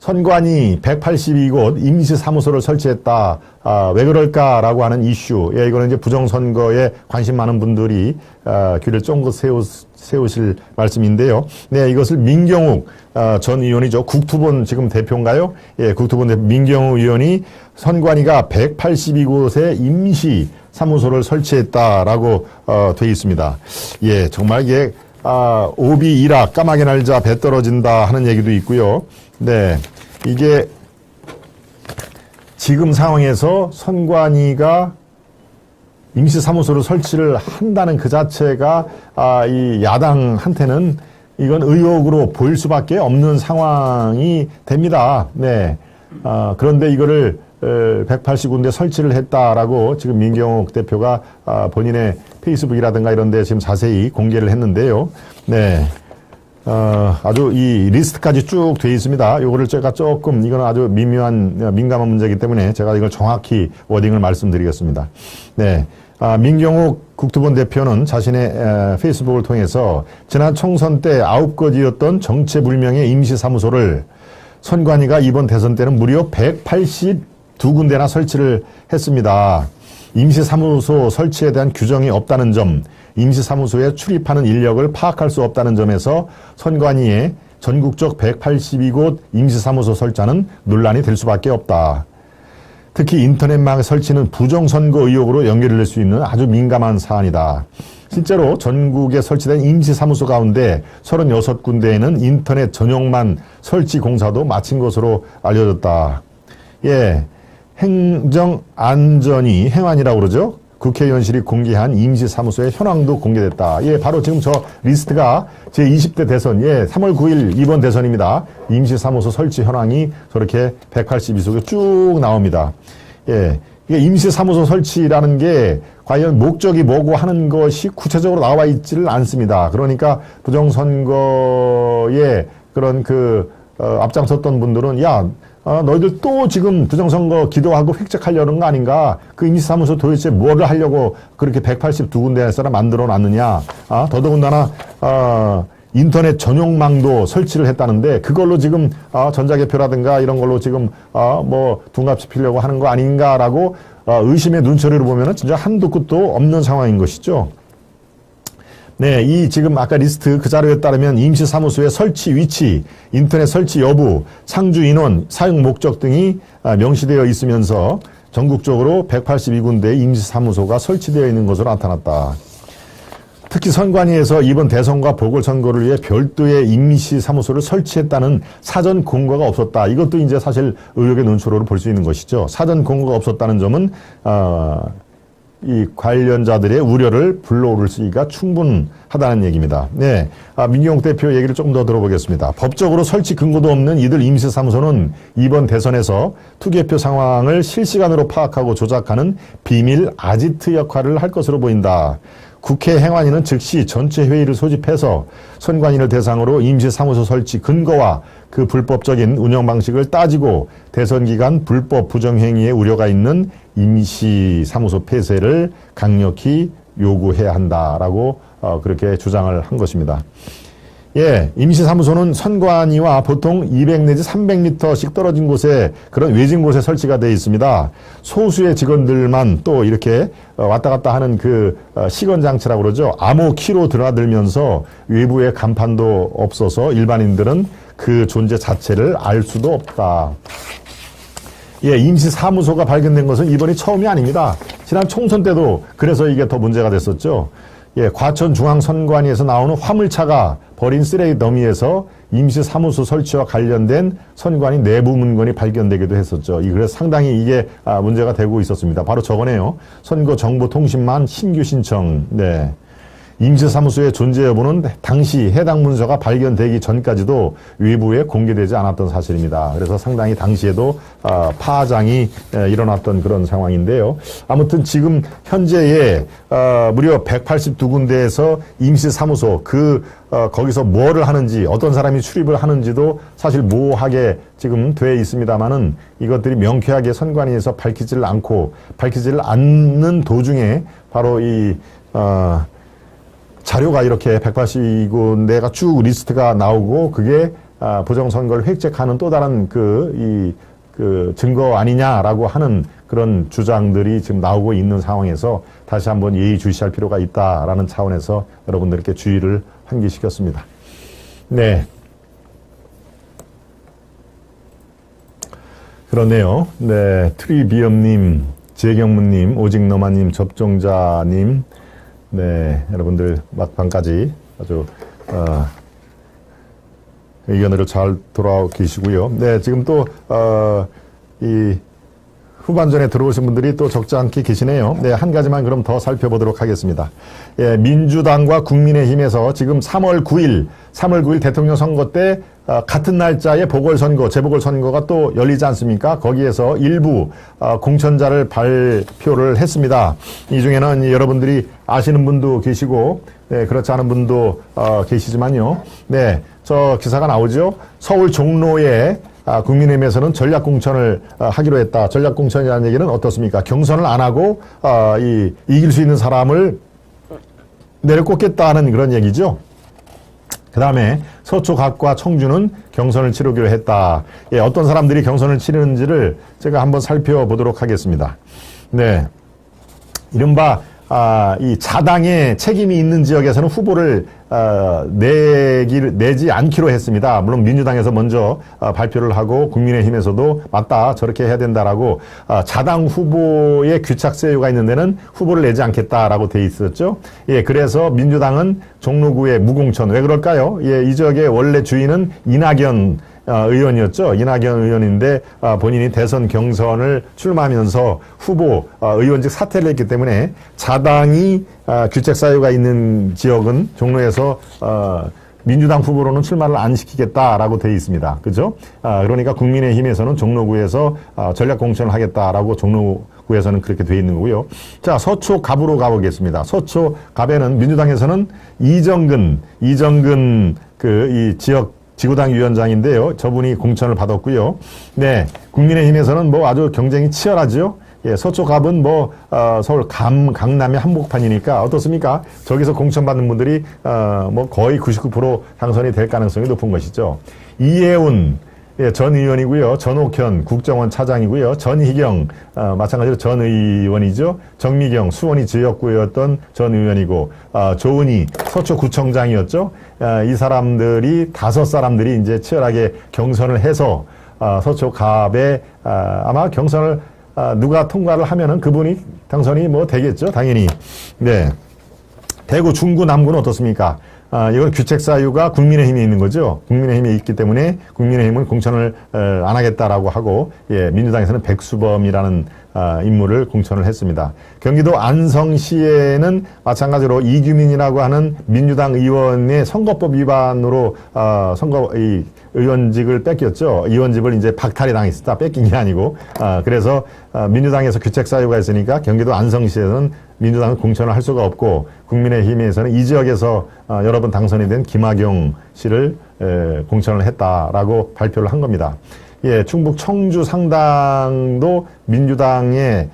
선관위 182곳 임시사무소를 설치했다. 왜 그럴까라고 하는 이슈. 예, 이거는 이제 부정선거에 관심 많은 분들이 귀를 쫑긋 세우실 말씀인데요. 네, 이것을 민경욱 전 의원이죠. 국토본 지금 대표인가요? 예, 국토본 대표 민경욱 의원이 선관위가 182곳의 임시 사무소를 설치했다라고 돼 있습니다. 예, 정말 이게 오비 일학 까마귀 날자 배 떨어진다 하는 얘기도 있고요. 네, 이게 지금 상황에서 선관위가 임시사무소를 설치를 한다는 그 자체가 이 야당한테는 이건 의혹으로 보일 수밖에 없는 상황이 됩니다. 네, 그런데 이거를 180군데 설치를 했다라고 지금 민경욱 대표가 본인의 페이스북이라든가 이런 데 지금 자세히 공개를 했는데요. 네. 아주 이 리스트까지 쭉 돼 있습니다. 요거를 제가 조금, 이건 아주 민감한 문제이기 때문에 제가 이걸 정확히 워딩을 말씀드리겠습니다. 네. 민경욱 국토본 대표는 자신의 페이스북을 통해서 지난 총선 때 9곳이었던 정체불명의 임시사무소를 선관위가 이번 대선 때는 무려 182군데나 설치를 했습니다. 임시사무소 설치에 대한 규정이 없다는 점, 임시사무소에 출입하는 인력을 파악할 수 없다는 점에서 선관위의 전국적 182곳 임시사무소 설치는 논란이 될 수밖에 없다. 특히 인터넷망 설치는 부정선거 의혹으로 연결될 수 있는 아주 민감한 사안이다. 실제로 전국에 설치된 임시사무소 가운데 36군데에는 인터넷 전용만 설치 공사도 마친 것으로 알려졌다. 예, 행정안전위 행안이라고 그러죠. 국회의원실이 공개한 임시사무소의 현황도 공개됐다. 예, 바로 지금 저 리스트가 제20대 대선, 예, 3월 9일 이번 대선입니다. 임시사무소 설치 현황이 저렇게 182속에 쭉 나옵니다. 예, 이게 임시사무소 설치라는 게 과연 목적이 뭐고 하는 것이 구체적으로 나와 있지를 않습니다. 그러니까 부정선거에 그런 앞장섰던 분들은 야, 너희들 또 지금 부정선거 기도하고 획책하려는 거 아닌가? 그 임시사무소 도대체 뭐를 하려고 그렇게 182군데에서 만들어 놨느냐? 더더군다나, 인터넷 전용망도 설치를 했다는데 그걸로 지금, 전자개표라든가 이런 걸로 지금, 둔갑시키려고 하는 거 아닌가라고, 의심의 눈초리를 보면은 진짜 한도 끝도 없는 상황인 것이죠. 네, 이 지금 아까 리스트 그 자료에 따르면 임시사무소의 설치 위치, 인터넷 설치 여부, 상주 인원, 사용 목적 등이 명시되어 있으면서 전국적으로 182군데의 임시사무소가 설치되어 있는 것으로 나타났다. 특히 선관위에서 이번 대선과 보궐선거를 위해 별도의 임시사무소를 설치했다는 사전 공고가 없었다. 이것도 이제 사실 의혹의 눈초리로 볼 수 있는 것이죠. 사전 공고가 없었다는 점은 이 관련자들의 우려를 불러오를 수가 충분하다는 얘기입니다. 네, 민경욱 대표 얘기를 조금 더 들어보겠습니다. 법적으로 설치 근거도 없는 이들 임시사무소는 이번 대선에서 투개표 상황을 실시간으로 파악하고 조작하는 비밀 아지트 역할을 할 것으로 보인다. 국회 행안위는 즉시 전체 회의를 소집해서 선관위를 대상으로 임시사무소 설치 근거와 그 불법적인 운영 방식을 따지고 대선 기간 불법 부정행위의 우려가 있는 임시사무소 폐쇄를 강력히 요구해야 한다라고 그렇게 주장을 한 것입니다. 예, 임시사무소는 선관위와 보통 200 내지 300m씩 떨어진 곳에 그런 외진 곳에 설치가 되어 있습니다. 소수의 직원들만 또 이렇게 왔다 갔다 하는 시건장치라고 그러죠. 암호키로 드나들면서 외부에 간판도 없어서 일반인들은 그 존재 자체를 알 수도 없다. 예, 임시사무소가 발견된 것은 이번이 처음이 아닙니다. 지난 총선 때도 그래서 이게 더 문제가 됐었죠. 예, 과천중앙선관위에서 나오는 화물차가 버린 쓰레기 더미에서 임시사무소 설치와 관련된 선관위 내부 문건이 발견되기도 했었죠. 그래서 상당히 이게 문제가 되고 있었습니다. 바로 저거네요. 선거정보통신망 신규 신청. 네. 임시사무소의 존재 여부는 당시 해당 문서가 발견되기 전까지도 외부에 공개되지 않았던 사실입니다. 그래서 상당히 당시에도 파장이 일어났던 그런 상황인데요. 아무튼 지금 현재에 무려 182군데에서 임시사무소 거기서 뭐를 하는지 어떤 사람이 출입을 하는지도 사실 모호하게 지금 돼 있습니다만은 이것들이 명쾌하게 선관위에서 밝히지를 않는 도중에 바로 자료가 이렇게 182군데가 쭉 리스트가 나오고 그게 부정선거를 획책하는 또 다른 증거 아니냐라고 하는 그런 주장들이 지금 나오고 있는 상황에서 다시 한번 예의주시할 필요가 있다라는 차원에서 여러분들께 주의를 환기시켰습니다. 네. 그러네요. 네. 트리비엄님, 재경무님, 오직너마님, 접종자님, 네. 여러분들 막판까지 아주, 의견으로 잘 돌아오고 계시고요. 네. 지금 또, 이, 후반전에 들어오신 분들이 또 적지 않게 계시네요. 네, 한 가지만 그럼 더 살펴보도록 하겠습니다. 예, 민주당과 국민의힘에서 지금 3월 9일 대통령 선거 때 같은 날짜에 보궐선거, 재보궐선거가 또 열리지 않습니까? 거기에서 일부 공천자를 발표를 했습니다. 이 중에는 여러분들이 아시는 분도 계시고, 네, 그렇지 않은 분도 계시지만요. 네, 저 기사가 나오죠. 서울 종로에 국민의힘에서는 전략공천을 하기로 했다. 전략공천이라는 얘기는 어떻습니까? 경선을 안 하고 이길 수 있는 사람을 내려꽂겠다는 그런 얘기죠. 그 다음에 서초, 갑과 청주는 경선을 치르기로 했다. 예, 어떤 사람들이 경선을 치르는지를 제가 한번 살펴보도록 하겠습니다. 네, 이른바 이 자당의 책임이 있는 지역에서는 후보를 내지 않기로 했습니다. 물론 민주당에서 먼저 발표를 하고 국민의힘에서도 맞다, 저렇게 해야 된다라고 자당 후보의 규착 사유가 있는 데는 후보를 내지 않겠다라고 돼 있었죠. 예, 그래서 민주당은 종로구의 무공천. 왜 그럴까요? 예, 이 지역의 원래 주인은 이낙연 의원이었죠. 이낙연 의원인데 본인이 대선 경선을 출마하면서 후보 의원직 사퇴를 했기 때문에 자당이 규책 사유가 있는 지역은 종로에서 민주당 후보로는 출마를 안 시키겠다라고 되어 있습니다. 그죠? 그러니까 국민의힘에서는 종로구에서 전략 공천을 하겠다라고 종로구에서는 그렇게 되어 있는 거고요. 자, 서초 갑으로 가보겠습니다. 서초 갑에는 민주당에서는 이정근 이 지구당 위원장인데요. 저분이 공천을 받았고요. 네, 국민의힘에서는 뭐 아주 경쟁이 치열하죠. 예, 서초 갑은 서울 강남의 한복판이니까 어떻습니까? 저기서 공천받는 분들이 거의 99% 당선이 될 가능성이 높은 것이죠. 이혜훈 전 의원이고요. 전옥현 국정원 차장이고요. 전희경 마찬가지로 전 의원이죠. 정미경 수원이 지역구였던 전 의원이고 조은희 서초구청장이었죠. 이 사람들이 5사람들이 이제 치열하게 경선을 해서 서초갑에 아마 경선을 누가 통과를 하면은 그분이 당선이 되겠죠. 당연히. 네. 대구 중구 남구는 어떻습니까? 이건 규책 사유가 국민의힘에 있는 거죠. 국민의힘에 있기 때문에 국민의힘은 공천을 안 하겠다라고 하고, 예, 민주당에서는 백수범이라는 인물을 공천을 했습니다. 경기도 안성시에는 마찬가지로 이규민이라고 하는 민주당 의원의 선거법 위반으로 의원직을 뺏겼죠. 의원직을 이제 박탈이 당했다. 뺏긴 게 아니고. 그래서 민주당에서 규책 사유가 있으니까 경기도 안성시에서는 민주당은 공천을 할 수가 없고, 국민의힘에서는 이 지역에서 여러 번 당선이 된 김학용 씨를 공천을 했다라고 발표를 한 겁니다. 예, 충북 청주 상당도 민주당의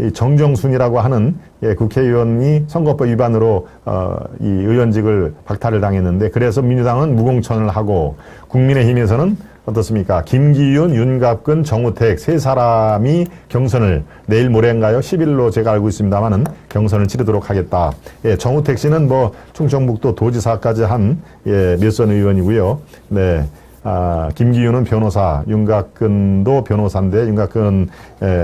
이 정정순이라고 하는 국회의원이 선거법 위반으로 이 의원직을 박탈을 당했는데, 그래서 민주당은 무공천을 하고, 국민의힘에서는 어떻습니까? 김기윤, 윤갑근, 정우택 3사람이 경선을 내일 모레인가요? 10일로 제가 알고 있습니다만은 경선을 치르도록 하겠다. 예, 정우택 씨는 충청북도 도지사까지 한 몇선 의원이고요. 네. 김기윤은 변호사, 윤곽근도 변호사인데, 윤곽근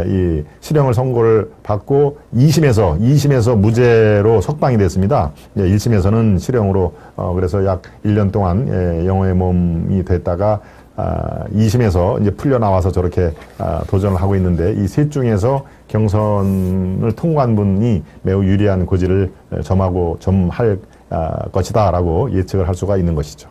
이 실형을 선고를 받고 2심에서 무죄로 석방이 됐습니다. 예, 1심에서는 실형으로 그래서 약 1년 동안 영호의 몸이 됐다가 2심에서 이제 풀려 나와서 저렇게 도전을 하고 있는데, 이 셋 중에서 경선을 통과한 분이 매우 유리한 고지를 점할 것이다라고 예측을 할 수가 있는 것이죠.